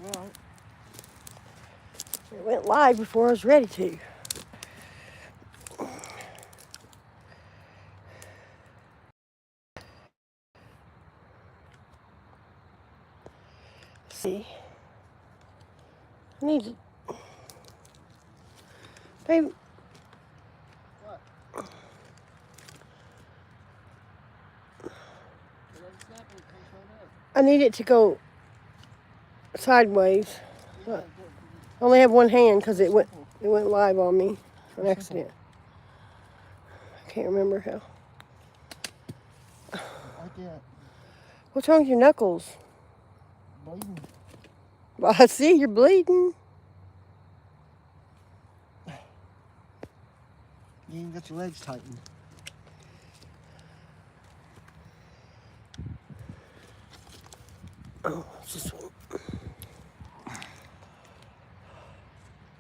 Right. It went live before I was ready to. See. I need to. Babe, What? It doesn't snap when it comes right up. I need it to go sideways. Yeah, I only have one hand because it went live on me on accident. I can't remember how. like that. What's wrong with your knuckles? Bleeding. Well, I see you're bleeding. You even got your legs tightened. Oh, it's this one.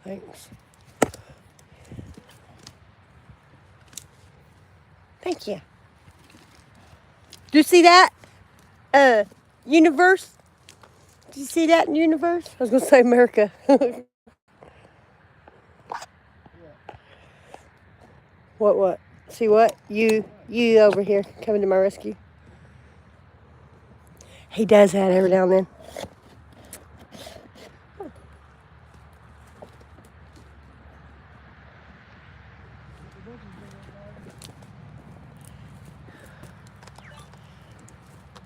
Thanks. Thank you. Do you see that? Universe? Did you see that in Universe? I was going to say America. What? See what? You over here coming to my rescue. He does that every now and then.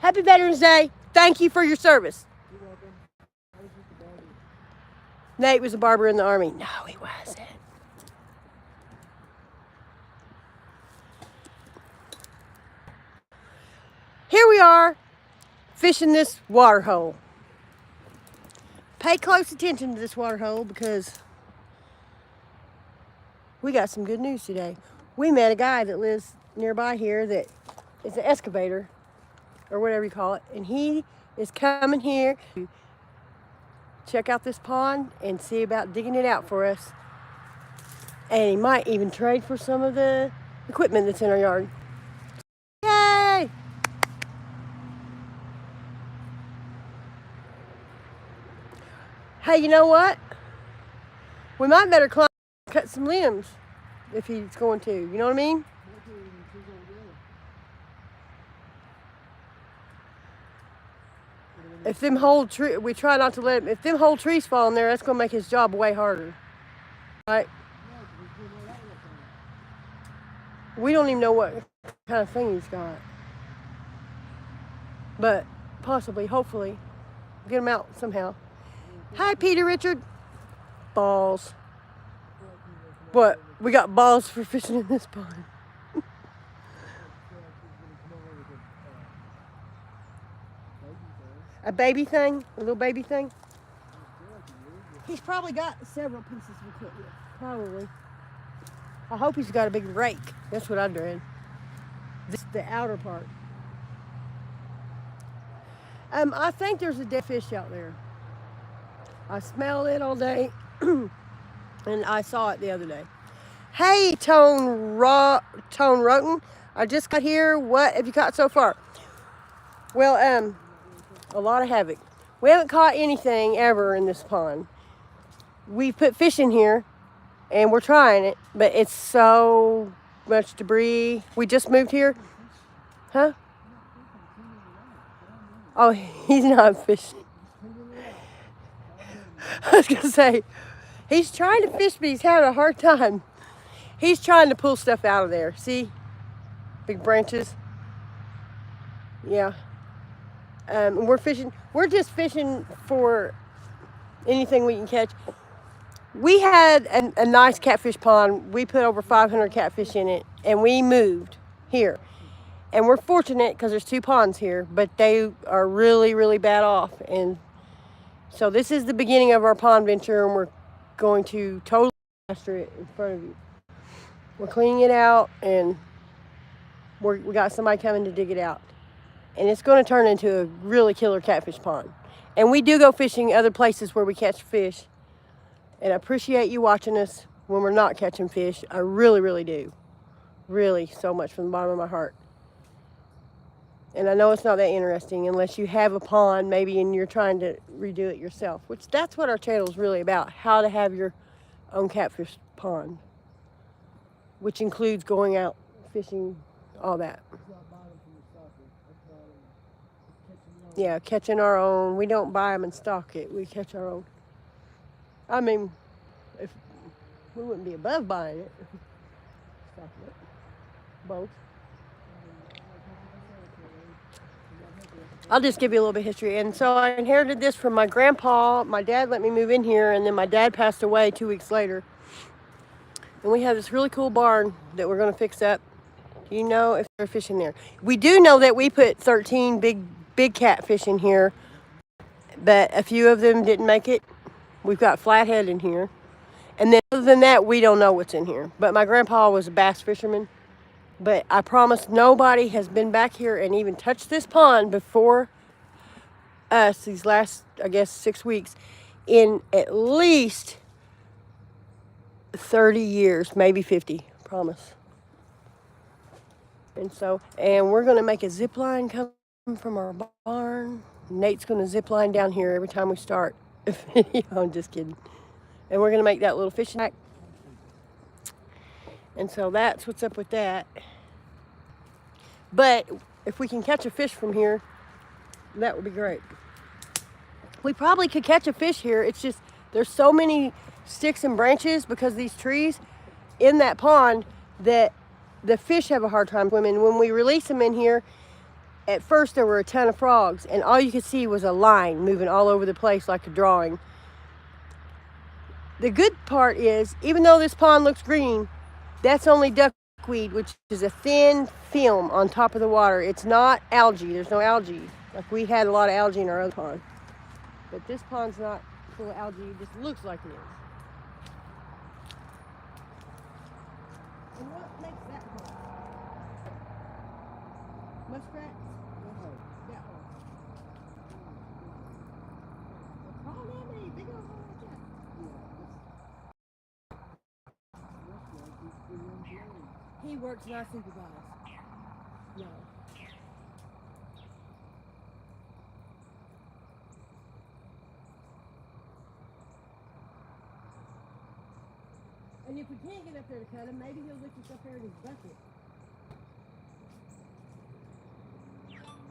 Happy Veterans Day. Thank you for your service. You're welcome. I was just a barber. Nate was a barber in the Army. No, he wasn't. Here we are, fishing this water hole. Pay close attention to this water hole because we got some good news today. We met a guy that lives nearby here that is an excavator, or whatever you call it, and he is coming here to check out this pond and see about digging it out for us. And he might even trade for some of the equipment that's in our yard. Yay! Hey, you know what? We might better climb and cut some limbs if he's going to. You know what I mean? If them whole tree, we try not to let him, if them whole trees fall in there, that's going to make his job way harder. Right? We don't even know what kind of thing he's got. But possibly, hopefully, get him out somehow. Hi, Peter Richard. Balls. What? We got balls for fishing in this pond. A baby thing? A little baby thing? He's probably got several pieces of equipment. Probably. I hope he's got a big rake. That's what I dread. This is the outer part. I think there's a dead fish out there. I smelled it all day, and I saw it the other day. Hey, Tone Roten. I just got here. What have you caught so far? Well, a lot of havoc. We haven't caught anything ever in this pond. We put fish in here, and we're trying it, but it's so much debris. We just moved here. Huh? Oh, he's not fishing. I was going to say, he's trying to fish, but he's having a hard time. He's trying to pull stuff out of there. See? Big branches. Yeah. We're fishing. We're just fishing for anything we can catch. We had a nice catfish pond. We put over 500 catfish in it, and we moved here. And we're fortunate because there's two ponds here, but they are really, really bad off. And so this is the beginning of our pond venture, and we're going to totally master it in front of you. We're cleaning it out, and we got somebody coming to dig it out. And it's going to turn into a really killer catfish pond. And we do go fishing other places where we catch fish. And I appreciate you watching us when we're not catching fish. I really, really do. Really, so much from the bottom of my heart. And I know it's not that interesting unless you have a pond maybe and you're trying to redo it yourself, which that's what our channel is really about, how to have your own catfish pond, which includes going out fishing, all that. It's not buying them from the stocker. That's buying them, catching your own. Yeah, catching our own. We don't buy them and stock it. We catch our own. I mean, if we wouldn't be above buying it, stocking it. Both. I'll just give you a little bit of history. And so I inherited this from my grandpa. My dad let me move in here, and then my dad passed away 2 weeks later. And we have this really cool barn that we're going to fix up. Do you know if there are fish in there? We do know that we put 13 big catfish in here, but a few of them didn't make it. We've got flathead in here. And then other than that, we don't know what's in here. But my grandpa was a bass fisherman. But I promise nobody has been back here and even touched this pond before us these last, I guess, 6 weeks in at least 30 years, maybe 50, promise. And we're going to make a zip line come from our barn. Nate's going to zip line down here every time we start a video. I'm just kidding. And we're going to make that little fishing shack. And so that's what's up with that. But if we can catch a fish from here, that would be great. We probably could catch a fish here. It's just there's so many sticks and branches because of these trees in that pond that the fish have a hard time swimming. When we release them in here, at first there were a ton of frogs, and all you could see was a line moving all over the place like a drawing. The good part is, even though this pond looks green, that's only duckweed, which is a thin film on top of the water. It's not algae. There's no algae. Like we had a lot of algae in our other pond. But this pond's not full of algae. It just looks like it is. And what makes that hole? Muskrats? That hole. Oh, that many big old hole like that. He works not supervised. No. And if we can't get up there to cut him, maybe he'll lift us up there in his bucket.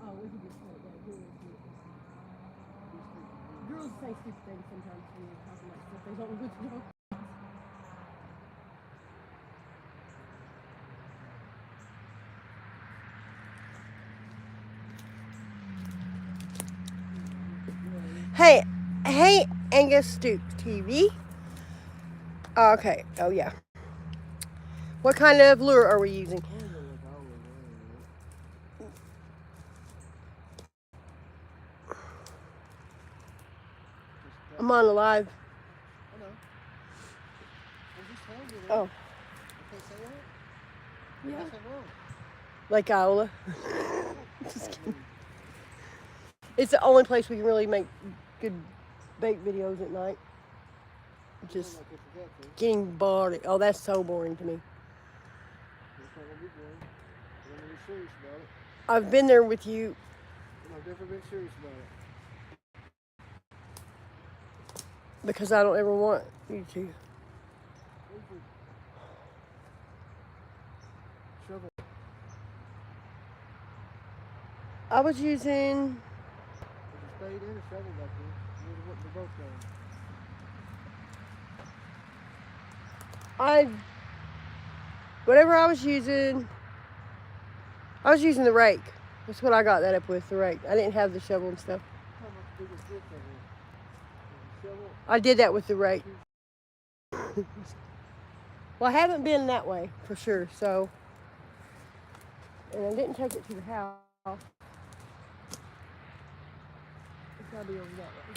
Oh, we can just cut it down here. Girls say stupid things sometimes when you're talking about stuff they don't know what to do. Hey, Angus Stoops TV. Okay, oh yeah. What kind of lure are we using? I'm on the live. I know. I'm just telling you. Oh. I can't say that? Yeah. I said wrong. Like Iola. Just kidding. It's the only place we can really make good bait videos at night. Just getting bored. Oh, that's so boring to me. It's not gonna be boring. I'm gonna be serious about it. I've been there with you. And I've never been serious about it. Because I don't ever want you to. Shovel. I was using. There's a spade and a shovel back there. They're both going. Whatever I was using the rake. That's what I got that up with, the rake. I didn't have the shovel and stuff. How much bigger fish are there? Shovel. I did that with the rake. Well, I haven't been that way for sure, so. And I didn't take it to the house. It's gotta be over that way.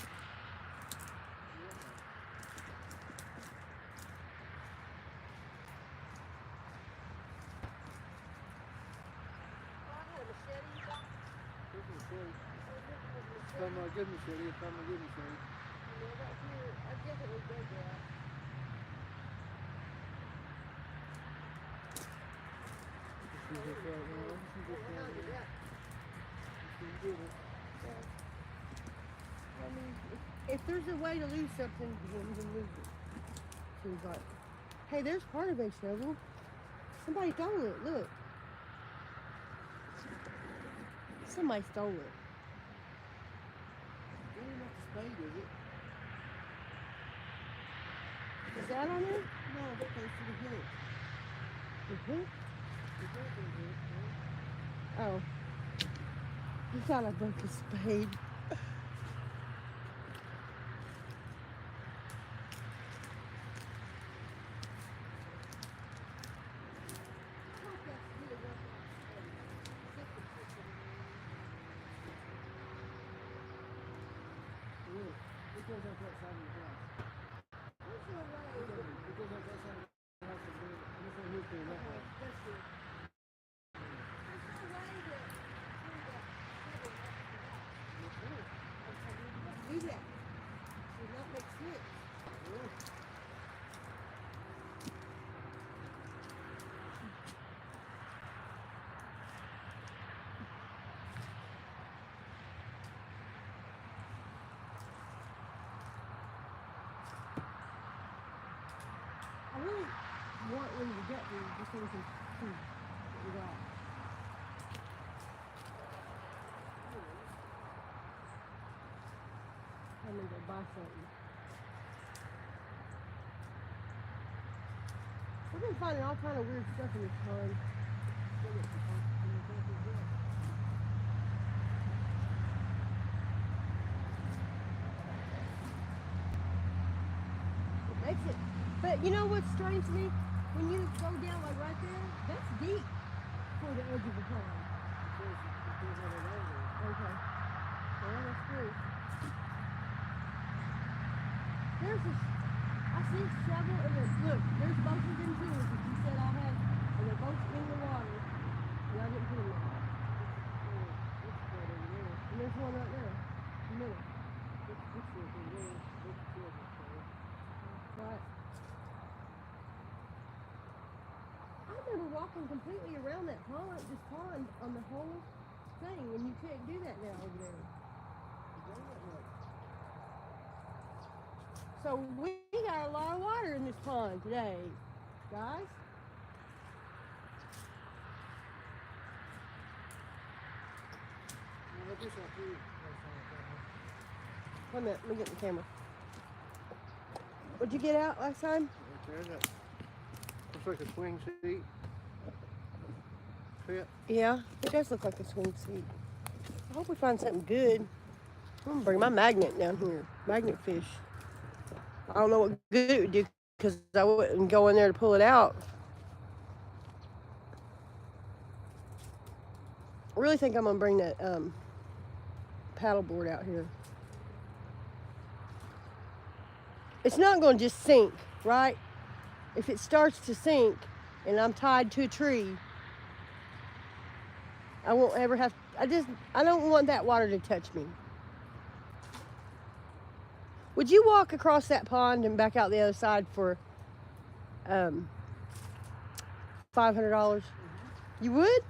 If I'm a good machete, if I'm a good machete. you get it. I mean, if there's a way to lose something, then lose it. Seems like. Hey, there's part of a shovel. Somebody stole it. Look. Somebody stole it. That ain't not the spade, is it? Is that on there? No, that goes to the hook. The hook? The hook is it, right? Oh. I thought I broke a spade. Look, it goes up that side of the house. It goes up that side of the house and then there's no hook there that way. Do that. Does not make sense. I really want when you get there, just so we can see what we got. I'm gonna go buy something. We've been finding all kind of weird stuff in this pond. It makes it, but you know what's strange to me? When you go down like right there, that's deep for the edge of the pond. Okay. Well, that's true. There's a, I see several of them. Look, there's both of them too that you said I had, and they're both in the water. And I didn't put them in. And there's one right there, in the middle. Right. I remember walking completely around that pond, this pond on the whole thing, and you can't do that now over there. So we got a lot of water in this pond today, guys. Wait a minute, let me get the camera. What'd you get out last time? Okay, that looks like a swing seat. Fit. Yeah, it does look like a swing seat. I hope we find something good. I'm gonna bring my magnet down here. Magnet fish. I don't know what good it would do because I wouldn't go in there to pull it out. I really think I'm gonna bring that paddle board out here. It's not gonna just sink, right? If it starts to sink and I'm tied to a tree, I won't ever have, I don't want that water to touch me. Would you walk across that pond and back out the other side for $500? You would?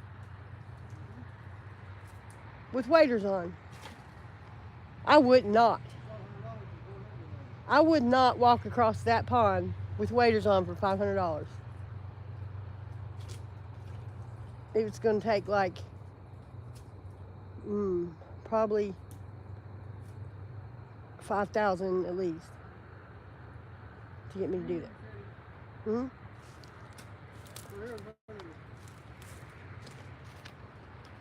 With waders on? I would not. I would not walk across that pond with waders on for $500. It's going to take like probably 5,000 at least to get me to do that. Oh,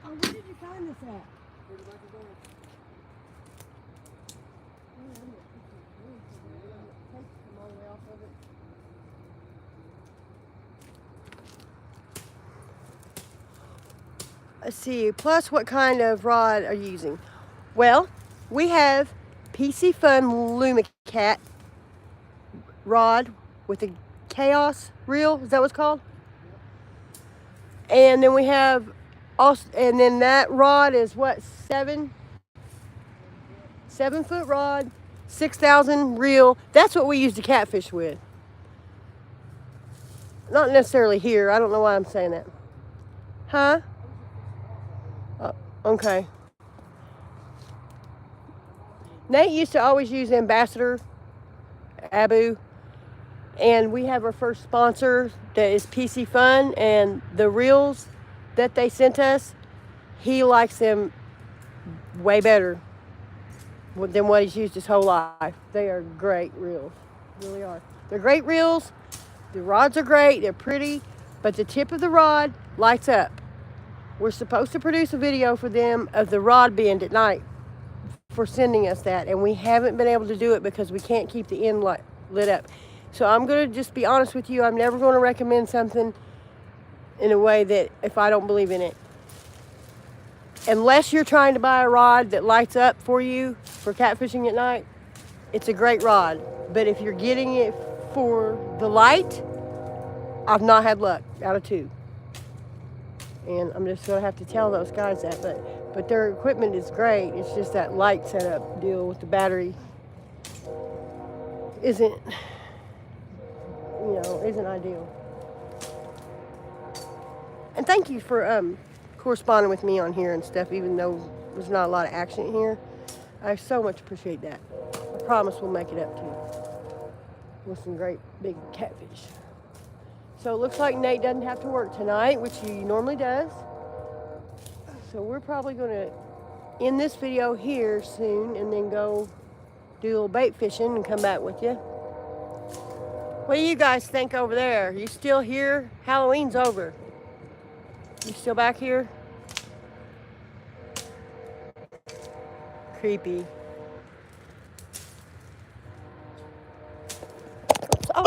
where did you find this at? Let's see, plus what kind of rod are you using? Well, we have PC Fun Lumicat rod with a Chaos reel, is that what it's called? And then we have also, and then that rod is what, 7-foot rod, 6,000 reel. That's what we use to catfish with. Not necessarily here. I don't know why I'm saying that. Huh? Okay. Nate used to always use Ambassador Abu, and we have our first sponsor that is PC Fun, and the reels that they sent us, he likes them way better than what he's used his whole life. They are great reels, really are. They're great reels. The rods are great, they're pretty, but the tip of the rod lights up. We're supposed to produce a video for them of the rod bend at night for sending us that, and we haven't been able to do it because we can't keep the end lit up. So I'm going to just be honest with you. I'm never going to recommend something in a way that if I don't believe in it. Unless you're trying to buy a rod that lights up for you for catfishing at night, it's a great rod. But if you're getting it for the light, I've not had luck out of 2. And I'm just going to have to tell those guys that. But their equipment is great. It's just that light setup deal with the battery isn't ideal. And thank you for corresponding with me on here and stuff, even though there's not a lot of action here. I so much appreciate that. I promise we'll make it up to you with some great big catfish. So it looks like Nate doesn't have to work tonight, which he normally does. So we're probably going to end this video here soon and then go do a little bait fishing and come back with you. What do you guys think over there? You still here? Halloween's over. You still back here? Creepy. Oh.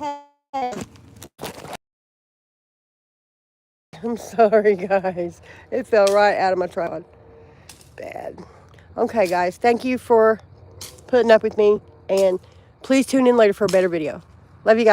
Hey. I'm sorry, guys. It fell right out of my tripod. Bad. Okay, guys. Thank you for putting up with me. And please tune in later for a better video. Love you guys.